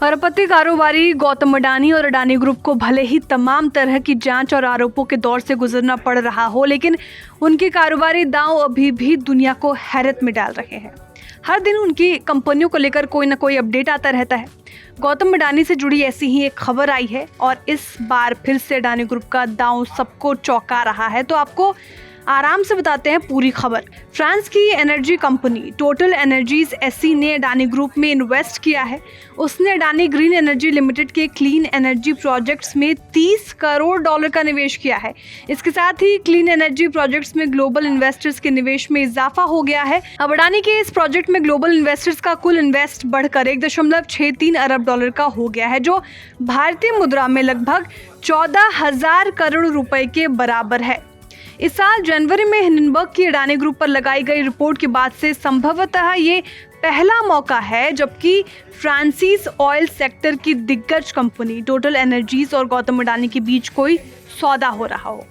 अरबपति कारोबारी गौतम अडानी और अडानी ग्रुप को भले ही तमाम तरह की जांच और आरोपों के दौर से गुजरना पड़ रहा हो, लेकिन उनके कारोबारी दांव अभी भी दुनिया को हैरत में डाल रहे हैं। हर दिन उनकी कंपनियों को लेकर कोई ना कोई अपडेट आता रहता है। गौतम अडानी से जुड़ी ऐसी ही एक खबर आई है और इस बार फिर से अडानी ग्रुप का दांव सबको चौंका रहा है। तो आपको आराम से बताते हैं पूरी खबर। फ्रांस की energy company Total Energies SE ने अडानी ग्रुप में इन्वेस्ट किया है। उसने अडानी ग्रीन एनर्जी लिमिटेड के क्लीन एनर्जी प्रोजेक्ट्स में $30 करोड़ का निवेश किया है। इसके साथ ही क्लीन एनर्जी प्रोजेक्ट्स में ग्लोबल इन्वेस्टर्स के निवेश में इजाफा हो गया है। अब अडानी के इस प्रोजेक्ट में ग्लोबल इन्वेस्टर्स का कुल इन्वेस्ट बढ़कर $1.63 अरब का हो गया है, जो भारतीय मुद्रा में लगभग 14,000 करोड़ रुपए के बराबर है। इस साल जनवरी में हिंडनबर्ग की अडानी ग्रुप पर लगाई गई रिपोर्ट के बाद से संभवतः ये पहला मौका है जबकि फ्रांसीस ऑयल सेक्टर की दिग्गज कंपनी टोटल एनर्जीज और गौतम अडानी के बीच कोई सौदा हो रहा हो।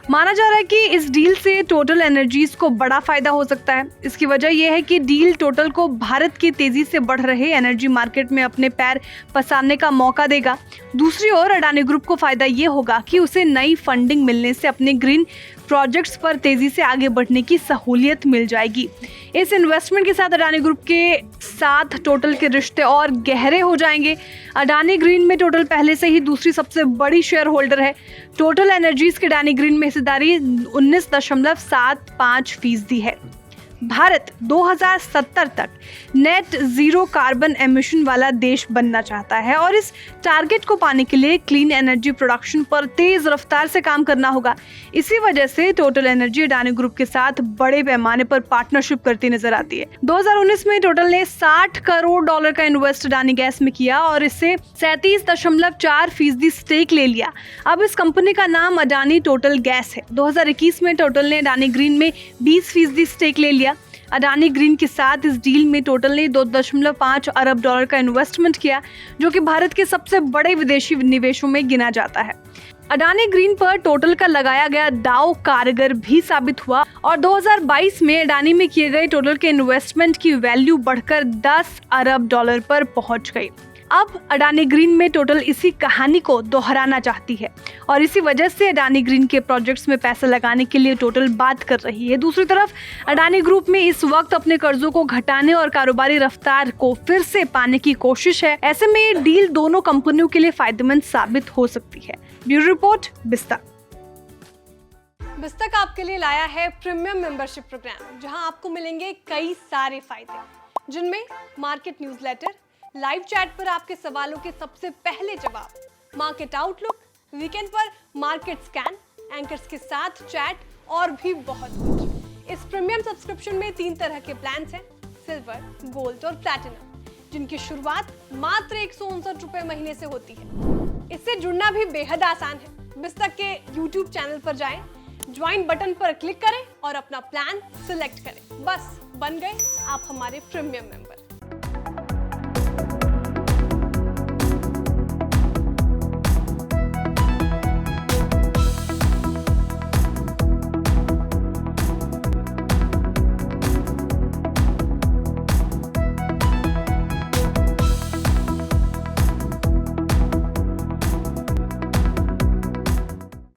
माना जा रहा है कि इस डील से टोटल एनर्जीज को बड़ा फायदा हो सकता है। इसकी वजह यह है कि डील टोटल को भारत की तेजी से बढ़ रहे एनर्जी मार्केट में अपने पैर पसारने का मौका देगा। दूसरी ओर अडानी ग्रुप को फायदा ये होगा कि उसे नई फंडिंग मिलने से अपने ग्रीन प्रोजेक्ट्स पर तेजी से आगे बढ़ने की सहूलियत मिल जाएगी। इस इन्वेस्टमेंट के साथ अडानी ग्रुप के साथ टोटल के रिश्ते और गहरे हो जाएंगे। अडानी ग्रीन में टोटल पहले से ही दूसरी सबसे बड़ी शेयर होल्डर है। टोटल एनर्जीज के अडानी ग्रीन में हिस्सेदारी 19.75% है। भारत 2070 तक नेट जीरो कार्बन एमिशन वाला देश बनना चाहता है और इस टारगेट को पाने के लिए क्लीन एनर्जी प्रोडक्शन पर तेज रफ्तार से काम करना होगा। इसी वजह से टोटल एनर्जी अडानी ग्रुप के साथ बड़े पैमाने पर पार्टनरशिप करती नजर आती है। 2019 में टोटल ने $60 करोड़ का इन्वेस्ट अडानी गैस में किया और इससे 37.4% स्टेक ले लिया। अब इस कंपनी का नाम अडानी टोटल गैस है। 2021 में टोटल ने अडानी ग्रीन में 20% स्टेक ले लिया। अडानी ग्रीन के साथ इस डील में टोटल ने $2.5 अरब का इन्वेस्टमेंट किया, जो कि भारत के सबसे बड़े विदेशी निवेशों में गिना जाता है। अडानी ग्रीन पर टोटल का लगाया गया दांव कारगर भी साबित हुआ और 2022 में अडानी में किए गए टोटल के इन्वेस्टमेंट की वैल्यू बढ़कर $10 अरब पर पहुंच गई। अब अडानी ग्रीन में टोटल इसी कहानी को दोहराना चाहती है और इसी वजह से अडानी ग्रीन के प्रोजेक्ट्स में पैसा लगाने के लिए टोटल बात कर रही है। दूसरी तरफ अडानी ग्रुप में इस वक्त अपने कर्जों को घटाने और कारोबारी रफ्तार को फिर से पाने की कोशिश है। ऐसे में ये डील दोनों कंपनियों के लिए फायदेमंद साबित हो सकती है। Bureau report, बिस्तक। बिस्तक आपके लिए लाया है प्रीमियम मेंबरशिप प्रोग्राम, जहां आपको मिलेंगे कई सारे फायदे, जिनमें मार्केट न्यूज़लेटर, लाइव चैट पर आपके सवालों के सबसे पहले जवाब, मार्केट आउटलुक, वीकेंड पर मार्केट स्कैन, एंकर्स के साथ चैट और भी बहुत कुछ। इस प्रीमियम सब्सक्रिप्शन में 3 तरह के प्लान्स हैं, सिल्वर, गोल्ड और प्लैटिनम, जिनकी शुरुआत मात्र ₹159 महीने से होती है। इससे जुड़ना भी बेहद आसान है। बिस्तक के YouTube चैनल पर जाएं, ज्वाइन बटन पर क्लिक करें और अपना प्लान सिलेक्ट करें। बस बन गए आप हमारे प्रीमियम मेंबर।